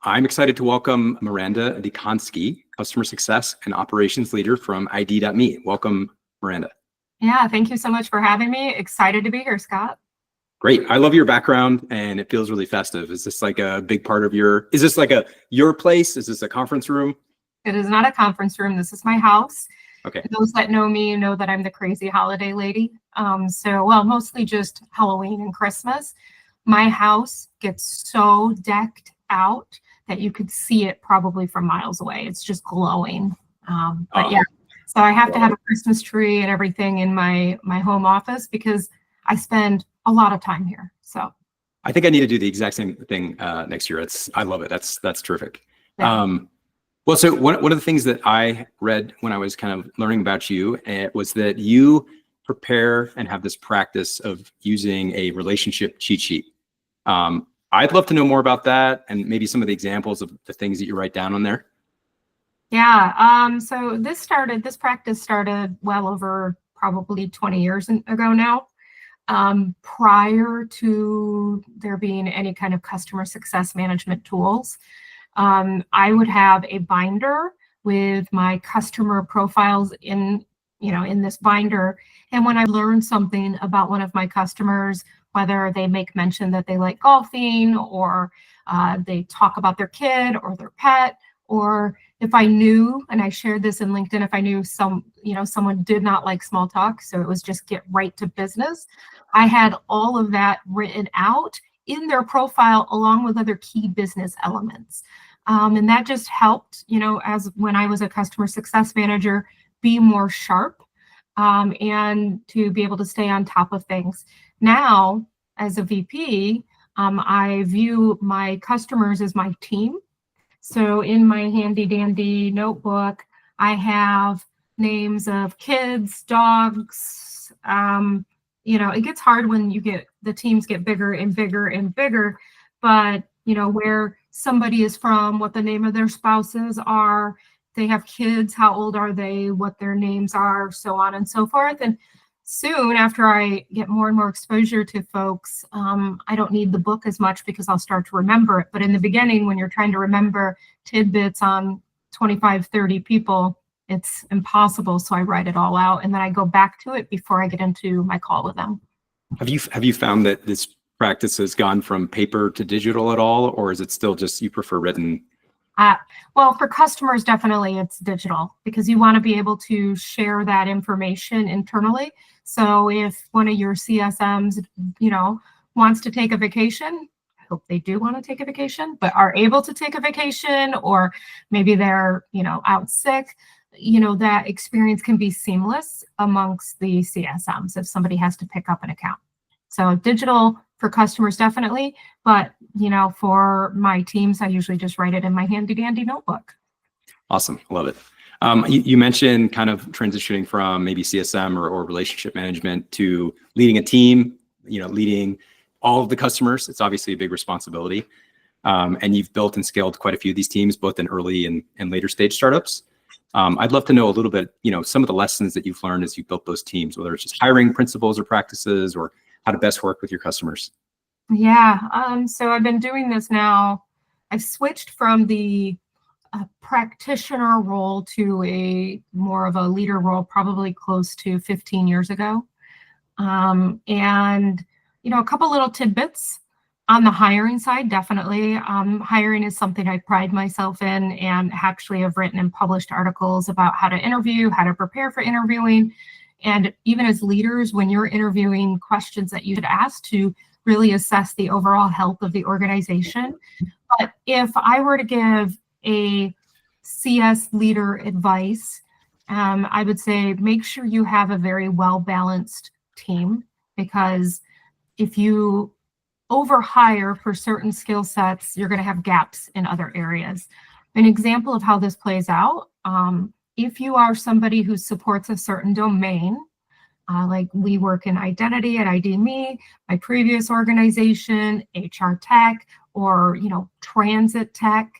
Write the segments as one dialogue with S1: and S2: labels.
S1: I'm excited to welcome Maranda Dziekonski, Customer Success and Operations Leader from ID.me. Welcome, Maranda.
S2: Yeah, thank you so much for having me. Excited to be here, Scott.
S1: Great. I love your background and it feels really festive. Is this like a big part of your place? Is this a conference room?
S2: It is not a conference room. This is my house.
S1: Okay.
S2: Those that know me know that I'm the crazy holiday lady. Mostly just Halloween and Christmas. My house gets so decked out that you could see it probably from miles away. It's just glowing. So I have to have a Christmas tree and everything in my home office because I spend a lot of time here. So
S1: I think I need to do the exact same thing next year. I love it. That's terrific. Yeah. So one of the things that I read when I was kind of learning about you was that you prepare and have this practice of using a relationship cheat sheet. I'd love to know more about that and maybe some of the examples of the things that you write down on there.
S2: Yeah. So this practice started well over probably 20 years ago now. Prior to there being any kind of customer success management tools, I would have a binder with my customer profiles in this binder. And when I learned something about one of my customers, whether they make mention that they like golfing or they talk about their kid or their pet, or if I knew, and I shared this in LinkedIn, if I knew someone did not like small talk, so it was just get right to business, I had all of that written out in their profile along with other key business elements. And that just helped, as when I was a customer success manager, be more sharp and to be able to stay on top of things. Now, as a VP, I view my customers as my team. So in my handy dandy notebook, I have names of kids, dogs. It gets hard when the teams get bigger and bigger and bigger, but where somebody is from, what the name of their spouses are, they have kids, how old are they, what their names are, so on and so forth. And soon after I get more and more exposure to folks, I don't need the book as much because I'll start to remember it. But in the beginning, when you're trying to remember tidbits on 25, 30 people, it's impossible. So I write it all out and then I go back to it before I get into my call with them.
S1: Have you found that this practice has gone from paper to digital at all, or is it still just you prefer written?
S2: Well, for customers, definitely it's digital because you want to be able to share that information internally. So if one of your CSMs, wants to take a vacation, I hope they do want to take a vacation, but are able to take a vacation, or maybe they're, out sick, that experience can be seamless amongst the CSMs if somebody has to pick up an account. So digital for customers, definitely. But, for my teams, I usually just write it in my handy dandy notebook.
S1: Awesome. Love it. You mentioned kind of transitioning from maybe CSM or relationship management to leading a team, leading all of the customers. It's obviously a big responsibility. And you've built and scaled quite a few of these teams, both in early and later stage startups. I'd love to know a little bit, some of the lessons that you've learned as you built those teams, whether it's just hiring principles or practices or how to best work with your customers.
S2: Yeah. So I've been doing this now. I've switched from the practitioner role to a more of a leader role, probably close to 15 years ago. And, a couple little tidbits on the hiring side, definitely. Hiring is something I pride myself in and actually have written and published articles about how to interview, how to prepare for interviewing. And even as leaders, when you're interviewing, questions that you should ask to really assess the overall health of the organization. But if I were to give a CS leader advice, I would say make sure you have a very well-balanced team, because if you overhire for certain skill sets, you're going to have gaps in other areas. An example of how this plays out, if you are somebody who supports a certain domain, like we work in identity at ID.me, my previous organization, HR tech, or, transit tech,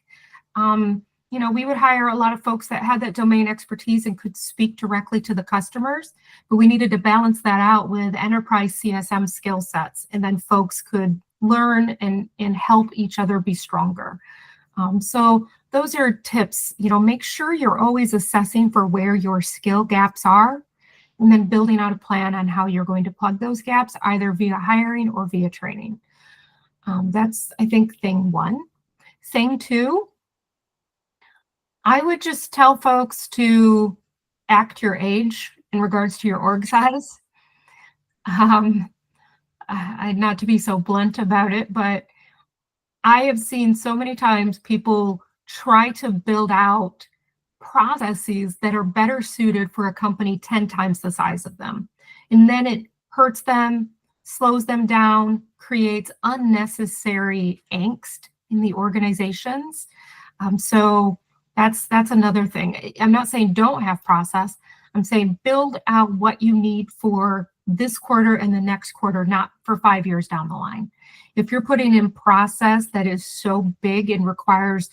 S2: we would hire a lot of folks that had that domain expertise and could speak directly to the customers, but we needed to balance that out with enterprise CSM skill sets, and then folks could learn and help each other be stronger. So those are tips. Make sure you're always assessing for where your skill gaps are, and then building out a plan on how you're going to plug those gaps, either via hiring or via training. That's, I think, thing one. Thing two, I would just tell folks to act your age in regards to your org size. Not to be so blunt about it, but I have seen so many times people try to build out processes that are better suited for a company 10 times the size of them. And then it hurts them, slows them down, creates unnecessary angst in the organizations. So that's another thing. I'm not saying don't have process. I'm saying build out what you need for this quarter and the next quarter, not for 5 years down the line. If you're putting in process that is so big and requires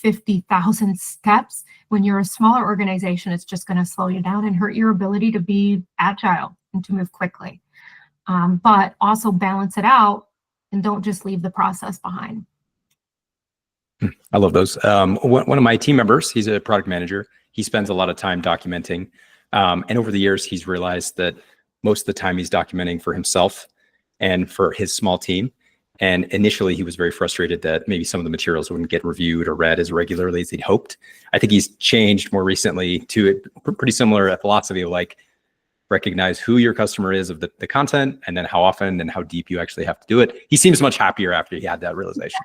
S2: 50,000 steps, when you're a smaller organization, it's just going to slow you down and hurt your ability to be agile and to move quickly. But also balance it out and don't just leave the process behind.
S1: I love those. One of my team members, he's a product manager. He spends a lot of time documenting. And over the years, he's realized that most of the time he's documenting for himself and for his small team. And initially, he was very frustrated that maybe some of the materials wouldn't get reviewed or read as regularly as he'd hoped. I think he's changed more recently to a pretty similar philosophy of like, recognize who your customer is of the content, and then how often and how deep you actually have to do it. He seems much happier after he had that realization.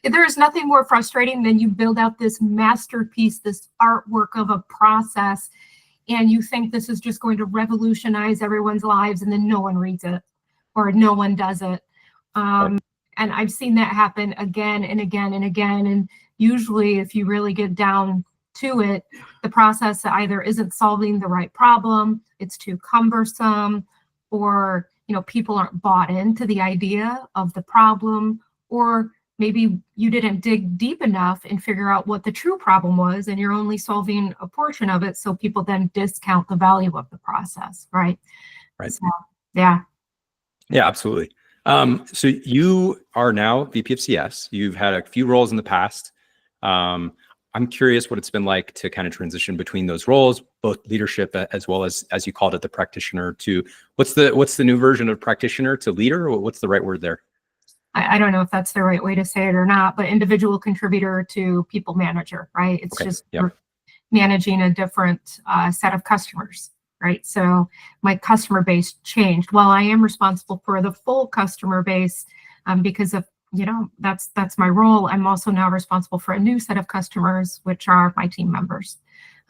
S2: There is nothing more frustrating than you build out this masterpiece, this artwork of a process, and you think this is just going to revolutionize everyone's lives, and then no one reads it or no one does it.
S1: Right.
S2: And I've seen that happen again and again and again. And usually if you really get down to it, the process either isn't solving the right problem, it's too cumbersome, or people aren't bought into the idea of the problem, or maybe you didn't dig deep enough and figure out what the true problem was, and you're only solving a portion of it, so people then discount the value of the process, right?
S1: Right.
S2: So, yeah.
S1: Yeah, absolutely. So you are now VP of CS. You've had a few roles in the past. I'm curious what it's been like to kind of transition between those roles, both leadership as well as you called it, the practitioner, to what's the new version of practitioner to leader? What's the right word there?
S2: I don't know if that's the right way to say it or not, but individual contributor to people manager, right? It's
S1: Okay.
S2: just
S1: Yep.
S2: managing a different set of customers, right? So my customer base changed. While I am responsible for the full customer base, because of that's my role, I'm also now responsible for a new set of customers, which are my team members,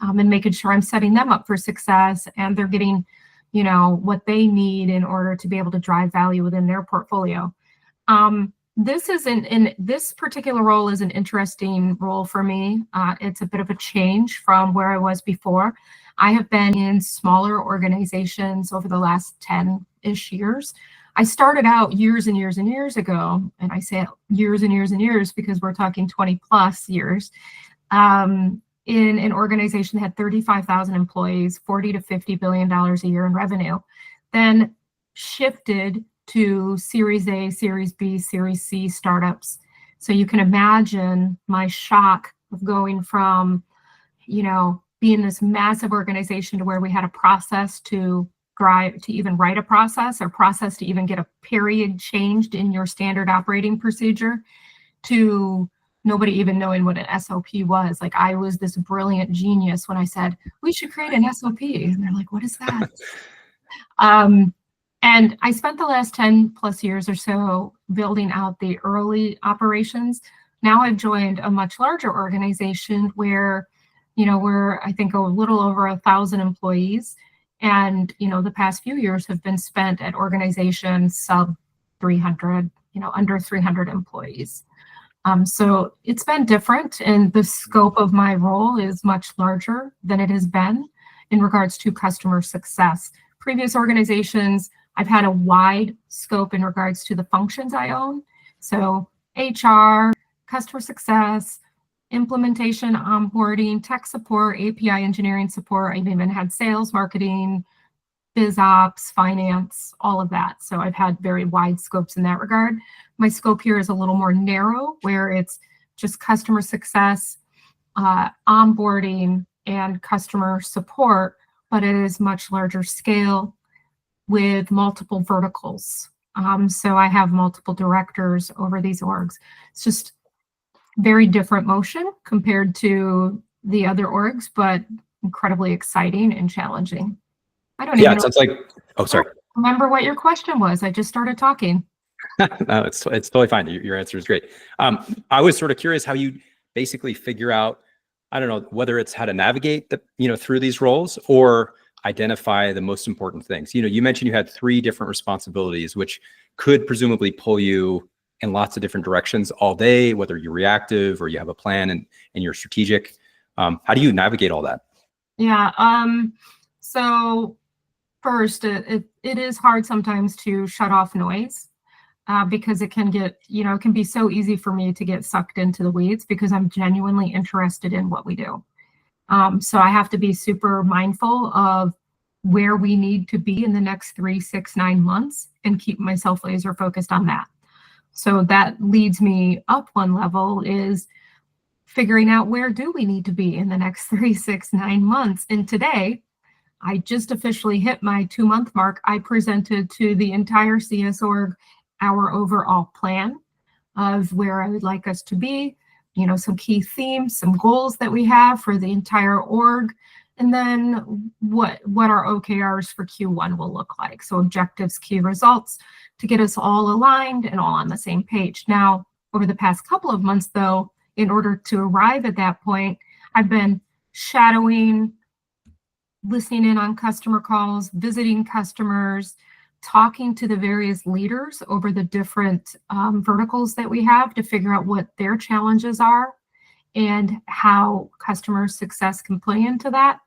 S2: and making sure I'm setting them up for success and they're getting, what they need in order to be able to drive value within their portfolio. This particular role is an interesting role for me. It's a bit of a change from where I was before. I have been in smaller organizations over the last 10-ish years. I started out years and years and years ago, and I say years and years and years because we're talking 20 plus years, in an organization that had 35,000 employees, $40 to $50 billion a year in revenue, then shifted to Series A, Series B, Series C startups. So you can imagine my shock of going from, being this massive organization to where we had a process to even write a process, or process to even get a period changed in your standard operating procedure, to nobody even knowing what an SOP was. Like, I was this brilliant genius when I said, we should create an SOP. And they're like, what is that? And I spent the last 10 plus years or so building out the early operations. Now I've joined a much larger organization where, we're, I think, a little over 1,000 employees. And, the past few years have been spent at organizations sub 300, under 300 employees. So it's been different, and the scope of my role is much larger than it has been in regards to customer success. Previous organizations, I've had a wide scope in regards to the functions I own. So HR, customer success, implementation, onboarding, tech support, API engineering support. I've even had sales, marketing, biz ops, finance, all of that. So I've had very wide scopes in that regard. My scope here is a little more narrow, where it's just customer success, onboarding, and customer support, but it is much larger scale with multiple verticals. So I have multiple directors over these orgs. It's just very different motion compared to the other orgs, but incredibly exciting and challenging. I don't
S1: Yeah,
S2: even
S1: it sounds like, oh, sorry.
S2: remember what your question was. I just started talking.
S1: No, it's totally fine. Your answer is great. I was sort of curious how you basically figure out, I don't know, whether it's how to navigate through these roles or identify the most important things. You mentioned you had 3 different responsibilities, which could presumably pull you in lots of different directions all day, whether you're reactive or you have a plan and you're strategic. How do you navigate all that?
S2: Yeah. So first, it is hard sometimes to shut off noise. Because it can get, it can be so easy for me to get sucked into the weeds because I'm genuinely interested in what we do. So I have to be super mindful of where we need to be in the next 3, 6, 9 months and keep myself laser focused on that. So that leads me up one level is figuring out where do we need to be in the next 3, 6, 9 months. And today, I just officially hit my 2-month mark. I presented to the entire CS org our overall plan of where I would like us to be, some key themes, some goals that we have for the entire org, and then what our OKRs for Q1 will look like. So objectives, key results, to get us all aligned and all on the same page. Now, over the past couple of months, though, in order to arrive at that point, I've been shadowing, listening in on customer calls, visiting customers, talking to the various leaders over the different verticals that we have to figure out what their challenges are and how customer success can play into that.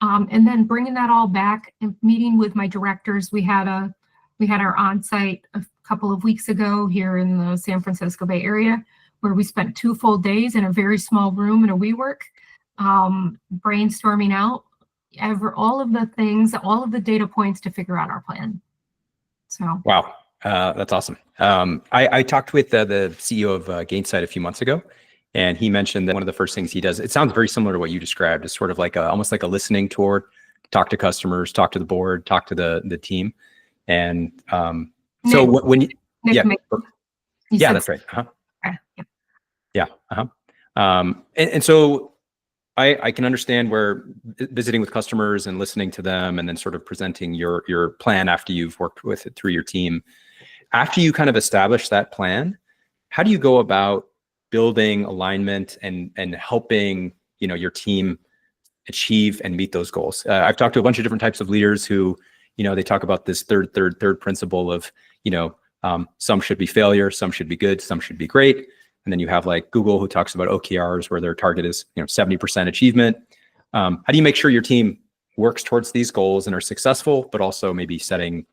S2: And then bringing that all back and meeting with my directors. We had our on-site a couple of weeks ago here in the San Francisco Bay Area, where we spent 2 full days in a very small room in a WeWork, brainstorming out all of the things, all of the data points to figure out our plan. So
S1: wow, that's awesome. I talked with the CEO of Gainsight a few months ago, and he mentioned that one of the first things he does, it sounds very similar to what you described, is sort of like almost like a listening tour, talk to customers, talk to the board, talk to the team. And so
S2: Nick,
S1: when you,
S2: Nick,
S1: yeah, that's right.
S2: Yeah.
S1: And so I can understand where visiting with customers and listening to them and then sort of presenting your plan after you've worked with it through your team. After you kind of establish that plan, how do you go about building alignment and helping your team achieve and meet those goals? I've talked to a bunch of different types of leaders who, they talk about this third principle of, some should be failure, some should be good, some should be great. And then you have like Google, who talks about OKRs, where their target is 70% achievement. How do you make sure your team works towards these goals and are successful, but also maybe setting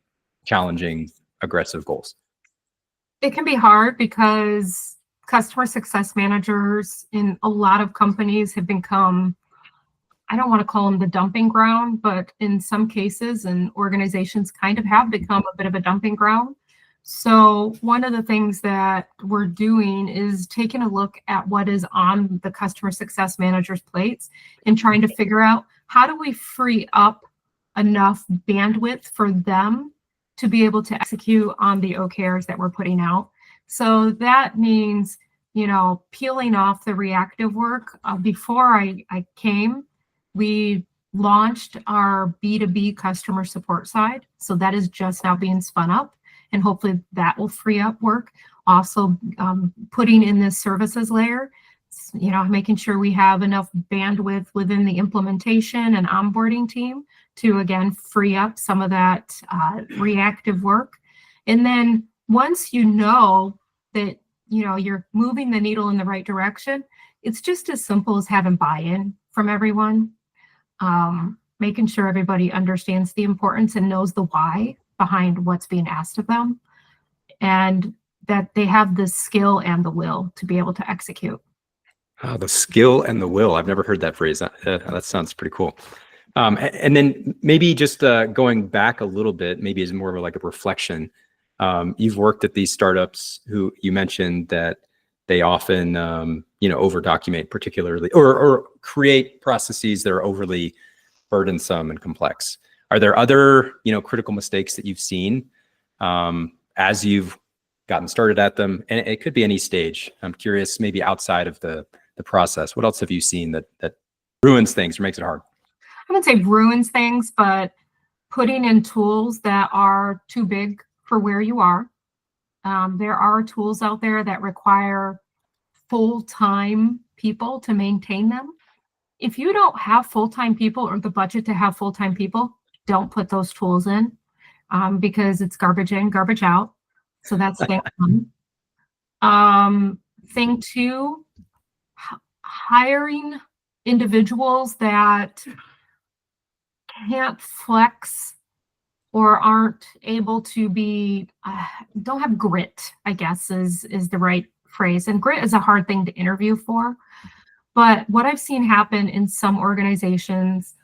S1: challenging, aggressive goals?
S2: It can be hard because customer success managers in a lot of companies have become, I don't want to call them the dumping ground, but in some cases and organizations kind of have become a bit of a dumping ground. So one of the things that we're doing is taking a look at what is on the customer success manager's plates and trying to figure out how do we free up enough bandwidth for them to be able to execute on the OKRs that we're putting out. So that means, peeling off the reactive work. Before I came, we launched our B2B customer support side. So that is just now being spun up. And hopefully that will free up work. Also, putting in this services layer, making sure we have enough bandwidth within the implementation and onboarding team to, again, free up some of that reactive work. And then once you know that, you're moving the needle in the right direction, it's just as simple as having buy-in from everyone, making sure everybody understands the importance and knows the why behind what's being asked of them, and that they have the skill and the will to be able to execute.
S1: Oh, the skill and the will. I've never heard that phrase. That sounds pretty cool. And then maybe just going back a little bit, maybe as more of like a reflection. You've worked at these startups who you mentioned that they often, over document particularly, or create processes that are overly burdensome and complex. Are there other, critical mistakes that you've seen as you've gotten started at them? And it could be any stage. I'm curious, maybe outside of the process, what else have you seen that ruins things or makes it hard?
S2: I wouldn't say ruins things, but putting in tools that are too big for where you are. There are tools out there that require full-time people to maintain them. If you don't have full-time people or the budget to have full-time people, don't put those tools in because it's garbage in, garbage out. So that's thing one. Thing two, hiring individuals that can't flex or aren't able to be, don't have grit, I guess is the right phrase. And grit is a hard thing to interview for. But what I've seen happen in some organizations,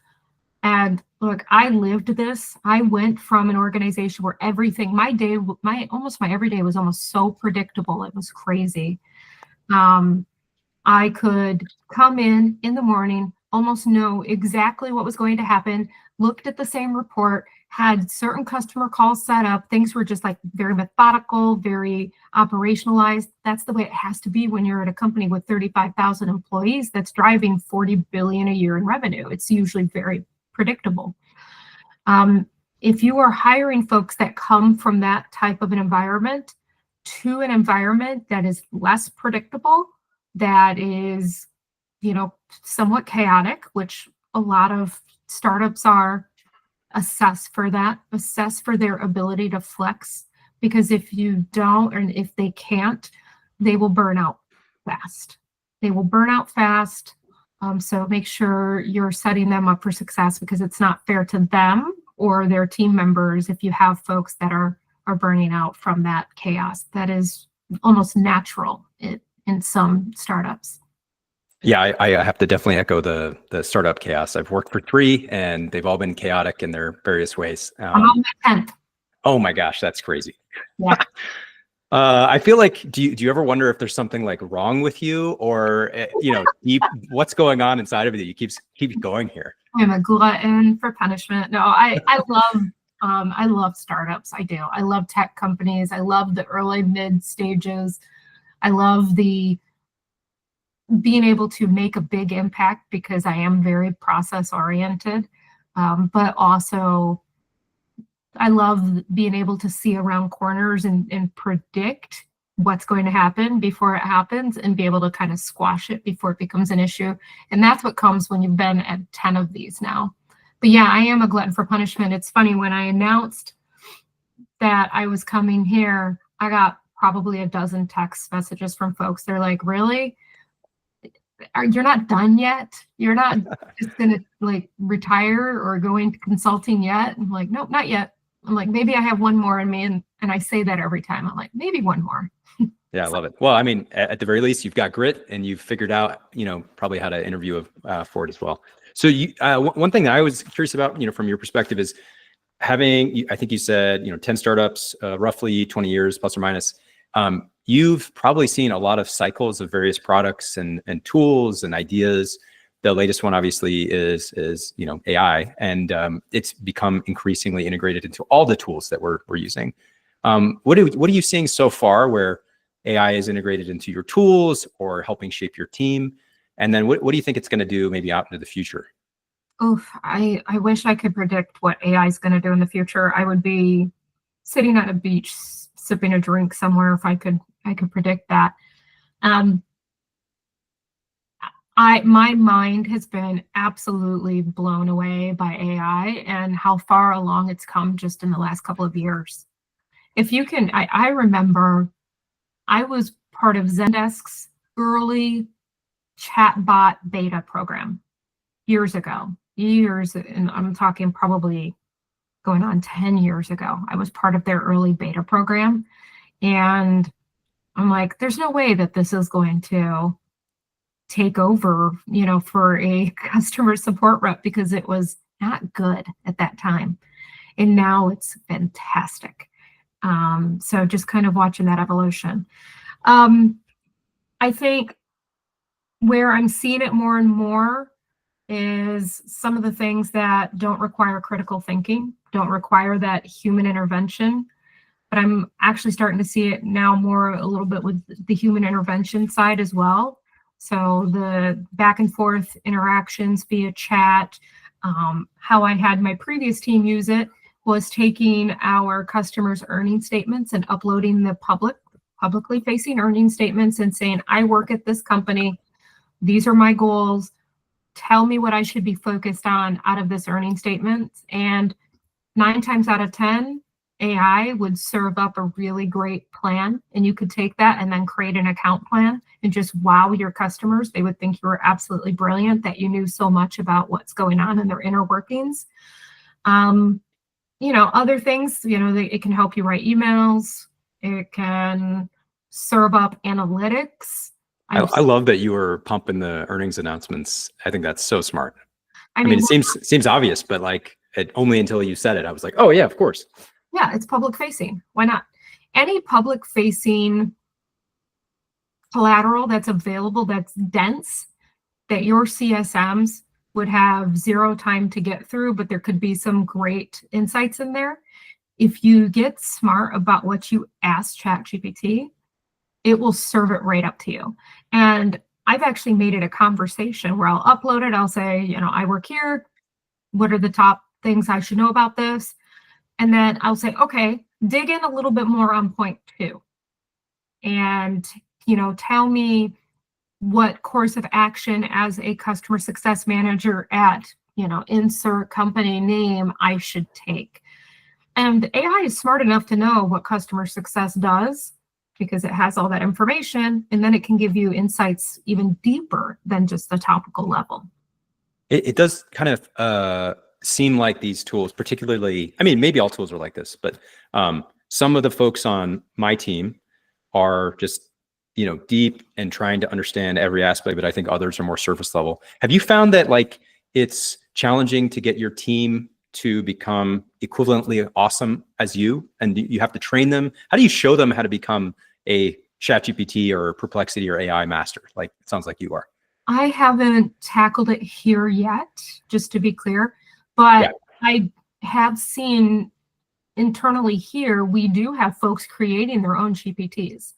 S2: and look, I lived this. I went from an organization where everything, my everyday was almost so predictable. It was crazy. I could come in the morning, almost know exactly what was going to happen, looked at the same report, had certain customer calls set up. Things were just like very methodical, very operationalized. That's the way it has to be when you're at a company with 35,000 employees that's driving 40 billion a year in revenue. It's usually very predictable. If you are hiring folks that come from that type of an environment to an environment that is less predictable, that is, somewhat chaotic, which a lot of startups are, assess for their ability to flex, because if you don't, and if they can't, they will burn out fast. So make sure you're setting them up for success, because it's not fair to them or their team members if you have folks that are burning out from that chaos. That is almost natural in some startups.
S1: Yeah, I have to definitely echo the startup chaos. I've worked for 3 and they've all been chaotic in their various ways.
S2: I'm on my 10th.
S1: Oh my gosh, that's crazy.
S2: Yeah.
S1: I feel like, do you ever wonder if there's something like wrong with you, or what's going on inside of you? You keep going here.
S2: I'm a glutton for punishment. No, I love startups. I do. I love tech companies. I love the early mid stages. I love the being able to make a big impact, because I am very process oriented. But also I love being able to see around corners and predict what's going to happen before it happens, and be able to kind of squash it before it becomes an issue. And that's what comes when you've been at 10 of these now. But yeah, I am a glutton for punishment. It's funny, when I announced that I was coming here, I got probably a dozen text messages from folks. They're like, really? You're not done yet? You're not just gonna retire or go into consulting yet? I'm like, nope, not yet. I'm like, maybe I have one more in me. And I say that every time. I'm like, maybe one more.
S1: Yeah, I love it. Well, I mean, at the very least, you've got grit and you've figured out, probably how to interview for it as well. So one thing that I was curious about, from your perspective, is having, I think you said, 10 startups, roughly 20 years plus or minus. You've probably seen a lot of cycles of various products and tools and ideas. The latest one, obviously, is AI, and it's become increasingly integrated into all the tools that we're using. What are you seeing so far where AI is integrated into your tools or helping shape your team? And then what do you think it's going to do maybe out into the future?
S2: Oof, I wish I could predict what AI is going to do in the future. I would be sitting on a beach sipping a drink somewhere if I could predict that. My mind has been absolutely blown away by AI and how far along it's come just in the last couple of years. If you can, I remember I was part of Zendesk's early chatbot beta program years ago, and I'm talking probably going on 10 years ago. I was part of their early beta program, and I'm like, there's no way that this is going to take over, for a customer support rep, because it was not good at that time. And now it's fantastic. So just kind of watching that evolution. I think where I'm seeing it more and more is some of the things that don't require critical thinking, don't require that human intervention. But I'm actually starting to see it now more a little bit with the human intervention side as well. So the back and forth interactions via chat, how I had my previous team use it was taking our customers' earning statements and uploading the publicly facing earning statements and saying, I work at this company. These are my goals. Tell me what I should be focused on out of this earning statement. And 9 times out of 10, AI would serve up a really great plan. And you could take that and then create an account plan and just wow your customers. They would think you were absolutely brilliant, that you knew so much about what's going on in their inner workings. Other things, it can help you write emails. It can serve up analytics.
S1: I love that you were pumping the earnings announcements. I think that's so smart. I mean, it seems obvious, but like only until you said it, I was like, oh yeah, of course.
S2: Yeah, it's public facing. Why not? Any public facing collateral that's available, that's dense, that your CSMs would have zero time to get through, but there could be some great insights in there. If you get smart about what you ask ChatGPT, it will serve it right up to you. And I've actually made it a conversation where I'll upload it. I'll say, I work here. What are the top things I should know about this? And then I'll say, okay, dig in a little bit more on point 2. And, tell me what course of action as a customer success manager at, insert company name I should take. And AI is smart enough to know what customer success does, because it has all that information, and then it can give you insights even deeper than just the topical level.
S1: It does kind of seem like these tools, particularly, I mean, maybe all tools are like this, but some of the folks on my team are just, deep and trying to understand every aspect, but I think others are more surface level. Have you found that like it's challenging to get your team to become equivalently awesome as you, and you have to train them? How do you show them how to become a ChatGPT or Perplexity or AI master? Like, it sounds like you are.
S2: I haven't tackled it here yet, just to be clear, but yeah. I have seen internally here, we do have folks creating their own GPTs,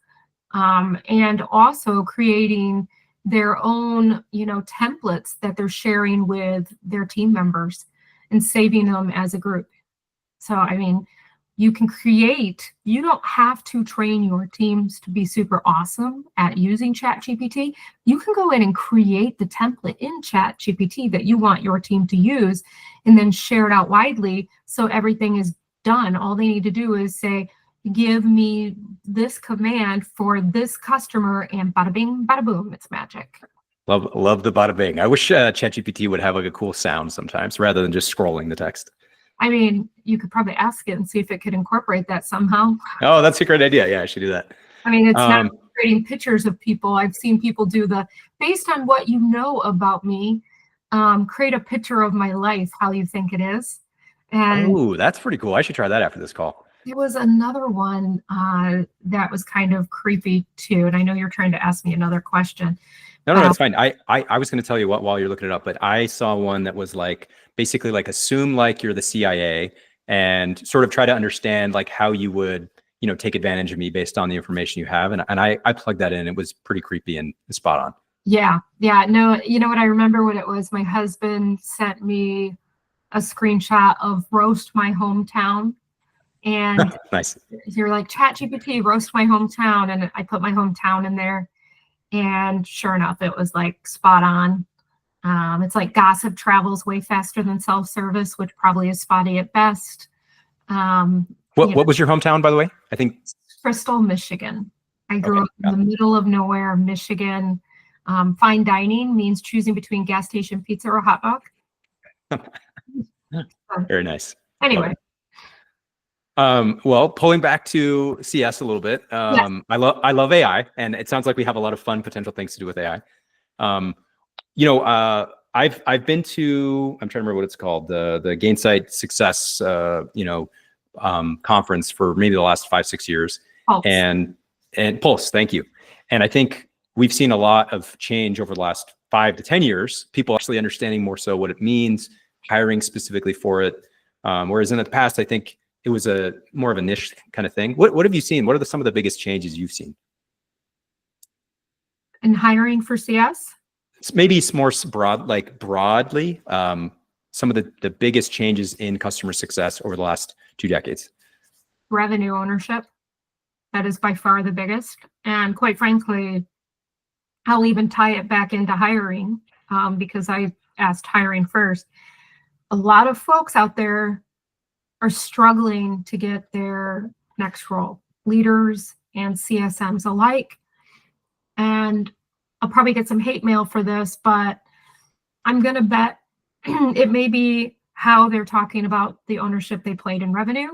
S2: and also creating their own, templates that they're sharing with their team members and saving them as a group. So, I mean, you can create, you don't have to train your teams to be super awesome at using ChatGPT. You can go in and create the template in ChatGPT that you want your team to use and then share it out widely so everything is done. All they need to do is say, give me this command for this customer, and bada bing, bada boom, it's magic.
S1: Love the bada bing. I wish ChatGPT would have like a cool sound sometimes rather than just scrolling the text.
S2: I mean, you could probably ask it and see if it could incorporate that somehow.
S1: Oh, that's a great idea. Yeah, I should do that.
S2: I mean, it's not creating pictures of people. I've seen people do based on what you know about me, create a picture of my life, how you think it is. And
S1: oh, that's pretty cool. I should try that after this call.
S2: There was another one that was kind of creepy too. And I know you're trying to ask me another question.
S1: No, that's fine. I was going to tell you what while you're looking it up, but I saw one that was like basically like assume like you're the CIA and sort of try to understand like how you would, take advantage of me based on the information you have. And I plugged that in. It was pretty creepy and spot on.
S2: Yeah. No, you know what? I remember what it was. My husband sent me a screenshot of roast my hometown. And
S1: nice.
S2: You're like, ChatGPT, roast my hometown. And I put my hometown in there. And sure enough, it was like spot on. It's like gossip travels way faster than self-service, which probably is spotty at best.
S1: What was your hometown, by the way? I think
S2: Bristol, Michigan. I grew up in the middle of nowhere, Michigan. Fine dining means choosing between gas station pizza or hot dog.
S1: Very nice.
S2: Anyway.
S1: Well, pulling back to CS a little bit, yes. I love AI, and it sounds like we have a lot of fun potential things to do with AI. I've been to, I'm trying to remember what it's called, the Zight Success, conference for maybe the last 5-6 years.
S2: Pulse.
S1: And Pulse, thank you. And I think we've seen a lot of change over the last 5 to 10 years, people actually understanding more so what it means, hiring specifically for it. Whereas in the past, I think it was a more of a niche kind of thing. What have you seen? What are some of the biggest changes you've seen?
S2: In hiring for CS?
S1: Maybe it's more broad, like broadly, some of the biggest changes in customer success over the last 2 decades.
S2: Revenue ownership. That is by far the biggest. And quite frankly, I'll even tie it back into hiring because I asked hiring first. A lot of folks out there are struggling to get their next role, leaders and CSMs alike. And I'll probably get some hate mail for this, but I'm going to bet it may be how they're talking about the ownership they played in revenue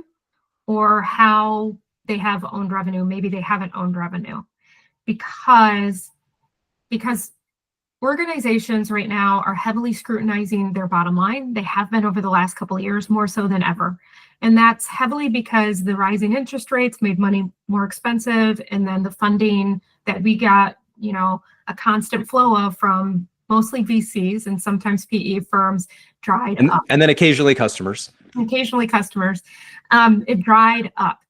S2: or how they have owned revenue. Maybe they haven't owned revenue because organizations right now are heavily scrutinizing their bottom line. They have been over the last couple of years, more so than ever. And that's heavily because the rising interest rates made money more expensive. And then the funding that we got, a constant flow of from mostly VCs and sometimes PE firms dried up.
S1: And then occasionally customers.
S2: It dried up.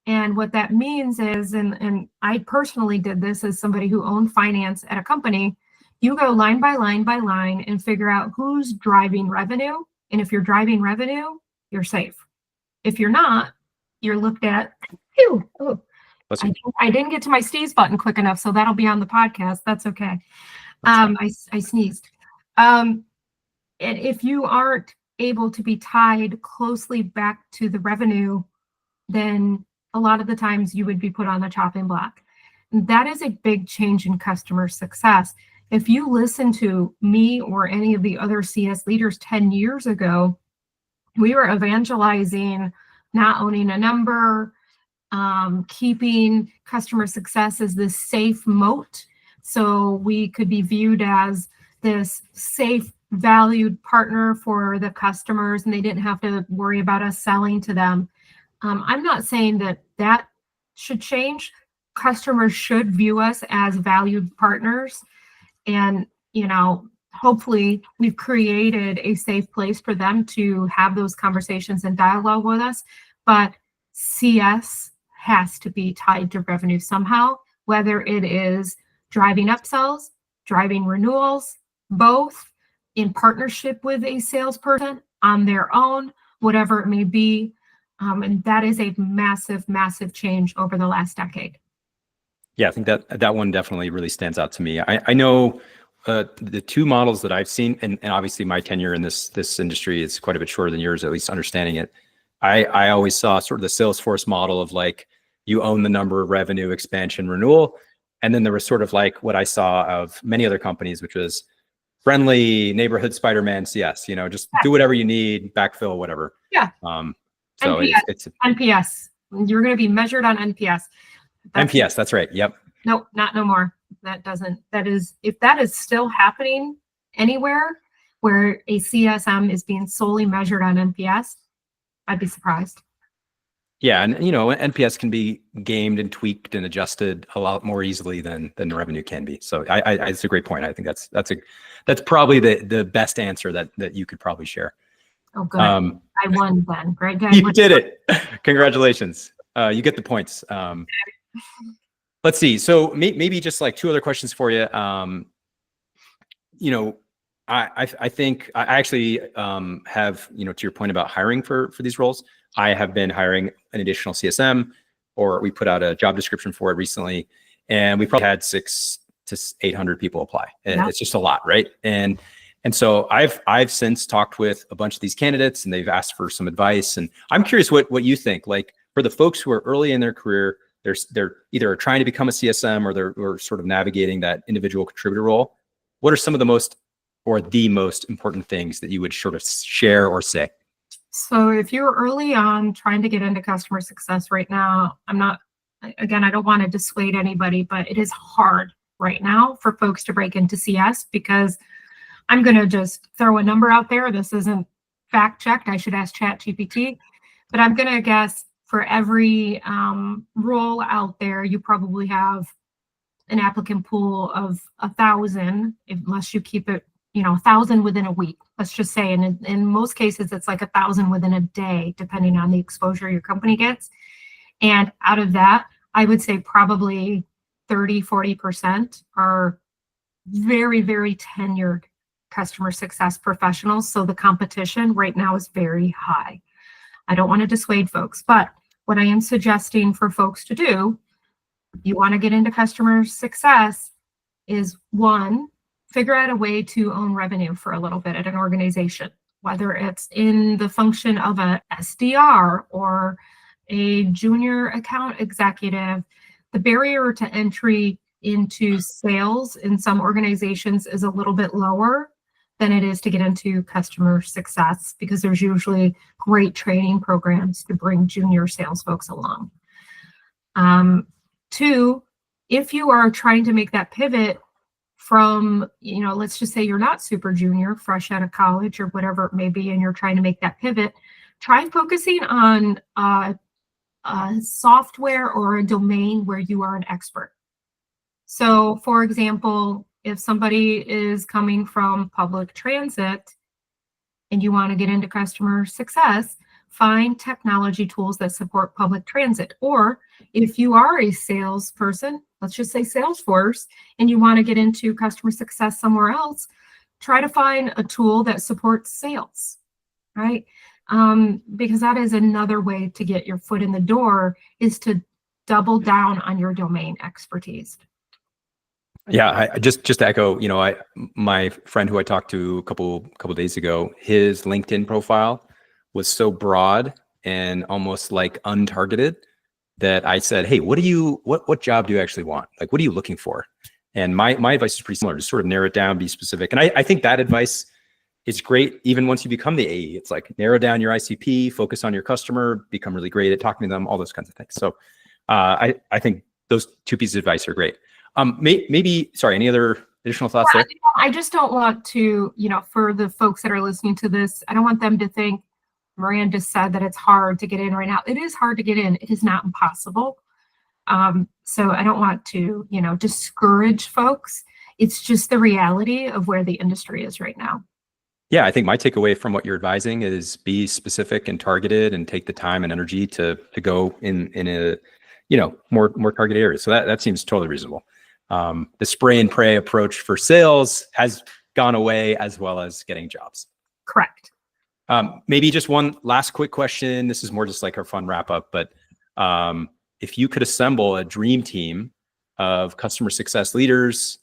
S2: And what that means is, and I personally did this as somebody who owned finance at a company, you go line by line by line and figure out who's driving revenue. And if you're driving revenue, you're safe. If you're not, you're looked at, I didn't get to my sneeze button quick enough, so that'll be on the podcast. That's okay. I sneezed. And if you aren't able to be tied closely back to the revenue, then a lot of the times you would be put on the chopping block. That is a big change in customer success. If you listen to me or any of the other CS leaders 10 years ago, we were evangelizing not owning a number, keeping customer success as this safe moat. So we could be viewed as this safe, valued partner for the customers, and they didn't have to worry about us selling to them. I'm not saying that should change. Customers should view us as valued partners. And, hopefully we've created a safe place for them to have those conversations and dialogue with us. But CS has to be tied to revenue somehow, whether it is driving upsells, driving renewals, both in partnership with a salesperson on their own, whatever it may be. And that is a massive, massive change over the last decade.
S1: Yeah, I think that one definitely really stands out to me. I know the two models that I've seen, and obviously my tenure in this industry is quite a bit shorter than yours, at least understanding it. I always saw sort of the Salesforce model of like, you own the number, revenue, expansion, renewal. And then there was sort of like what I saw of many other companies, which was friendly neighborhood Spider-Man CS, just do whatever you need, backfill, whatever.
S2: Yeah.
S1: So
S2: NPS.
S1: it's
S2: NPS. You're going to be measured on NPS.
S1: NPS. That's right. Yep.
S2: Nope, not no more. If that is still happening anywhere where a CSM is being solely measured on NPS, I'd be surprised.
S1: Yeah, and NPS can be gamed and tweaked and adjusted a lot more easily than the revenue can be. So it's a great point. I think that's probably the best answer that you could probably share.
S2: Oh, good. I won then. Great.
S1: You did it. Congratulations. You get the points. Let's see. So maybe just like 2 other questions for you. I think I actually have, to your point about hiring for these roles, I have been hiring an additional CSM, or we put out a job description for it recently, and we probably had 600 to 800 people apply. Yeah. It's just a lot, right? And so I've since talked with a bunch of these candidates, and they've asked for some advice. And I'm curious what you think. Like for the folks who are early in their career, they're either trying to become a CSM or they're sort of navigating that individual contributor role. What are some of the most important things that you would sort of share or say?
S2: So if you're early on trying to get into customer success right now, I don't want to dissuade anybody, but it is hard right now for folks to break into CS because I'm going to just throw a number out there. This isn't fact checked. I should ask ChatGPT, but I'm going to guess for every role out there, you probably have an applicant pool of 1,000, unless you keep it, 1,000 within a week, let's just say. And in most cases, it's like 1,000 within a day, depending on the exposure your company gets. And out of that, I would say probably 30-40% are very, very tenured customer success professionals. So the competition right now is very high. I don't want to dissuade folks, but what I am suggesting for folks to do, you want to get into customer success, is one, figure out a way to own revenue for a little bit at an organization, whether it's in the function of a SDR or a junior account executive. The barrier to entry into sales in some organizations is a little bit lower than it is to get into customer success, because there's usually great training programs to bring junior sales folks along. Two, if you are trying to make that pivot from, let's just say you're not super junior, fresh out of college or whatever it may be, and you're trying to make that pivot, try focusing on a software or a domain where you are an expert. So, for example, if somebody is coming from public transit and you want to get into customer success, find technology tools that support public transit. Or if you are a salesperson, let's just say Salesforce, and you want to get into customer success somewhere else, try to find a tool that supports sales, right? Because that is another way to get your foot in the door, is to double down on your domain expertise.
S1: Yeah, I just to echo, my friend who I talked to a couple days ago, his LinkedIn profile was so broad and almost like untargeted that I said, "Hey, what job do you actually want? Like, what are you looking for?" And my advice is pretty similar: just sort of narrow it down, be specific. And I think that advice is great even once you become the AE. It's like narrow down your ICP, focus on your customer, become really great at talking to them, all those kinds of things. So I think those two pieces of advice are great. Sorry, any other additional thoughts there?
S2: I just don't want to, for the folks that are listening to this, I don't want them to think Maranda said that it's hard to get in right now. It is hard to get in. It is not impossible. So I don't want to, discourage folks. It's just the reality of where the industry is right now.
S1: Yeah, I think my takeaway from what you're advising is be specific and targeted, and take the time and energy to go in a more targeted areas. So that seems totally reasonable. The spray and pray approach for sales has gone away, as well as getting jobs.
S2: Correct.
S1: Maybe just one last quick question. This is more just like our fun wrap up, but if you could assemble a dream team of customer success leaders,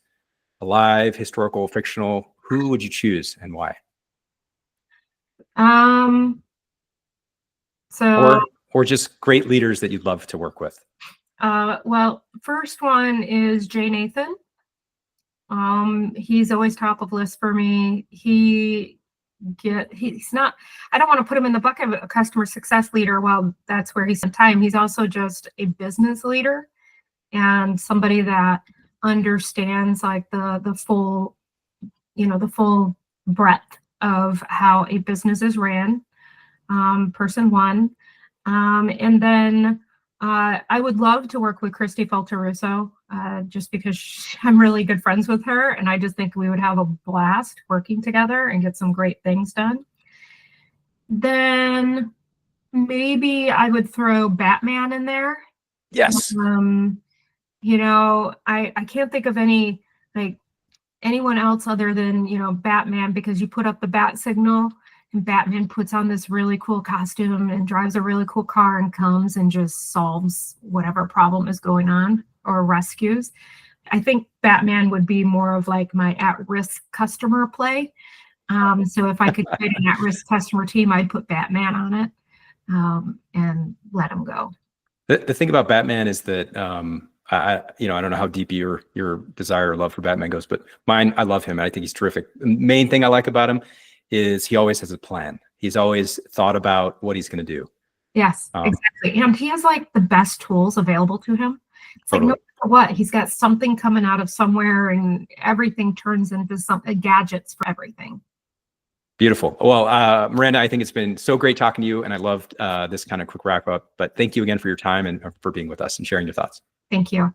S1: alive, historical, fictional, who would you choose and why? Or just great leaders that you'd love to work with.
S2: Well, first one is Jay Nathan. He's always top of list for me. He's not, I don't want to put him in the bucket of a customer success leader. Well, that's where he spent time. He's also just a business leader and somebody that understands like the full breadth of how a business is ran. Person one. And then I would love to work with Christy Falterusso, just because I'm really good friends with her, and I just think we would have a blast working together and get some great things done. Then maybe I would throw Batman in there.
S1: Yes.
S2: I can't think of anyone else other than, Batman, because you put up the bat signal and Batman puts on this really cool costume and drives a really cool car and comes and just solves whatever problem is going on or rescues. I think Batman would be more of like my at-risk customer play. So if I could create an at-risk customer team, I'd put Batman on it and let him go.
S1: The thing about Batman is that I don't know how deep your desire or love for Batman goes, but mine, I love him and I think he's terrific. The main thing I like about him is he always has a plan. He's always thought about what he's going to do.
S2: Yes, exactly. And he has like the best tools available to him. It's totally. Like no matter what, he's got something coming out of somewhere and everything turns into some gadgets for everything.
S1: Beautiful. Well, Maranda, I think it's been so great talking to you, and I loved this kind of quick wrap up, but thank you again for your time and for being with us and sharing your thoughts.
S2: Thank you.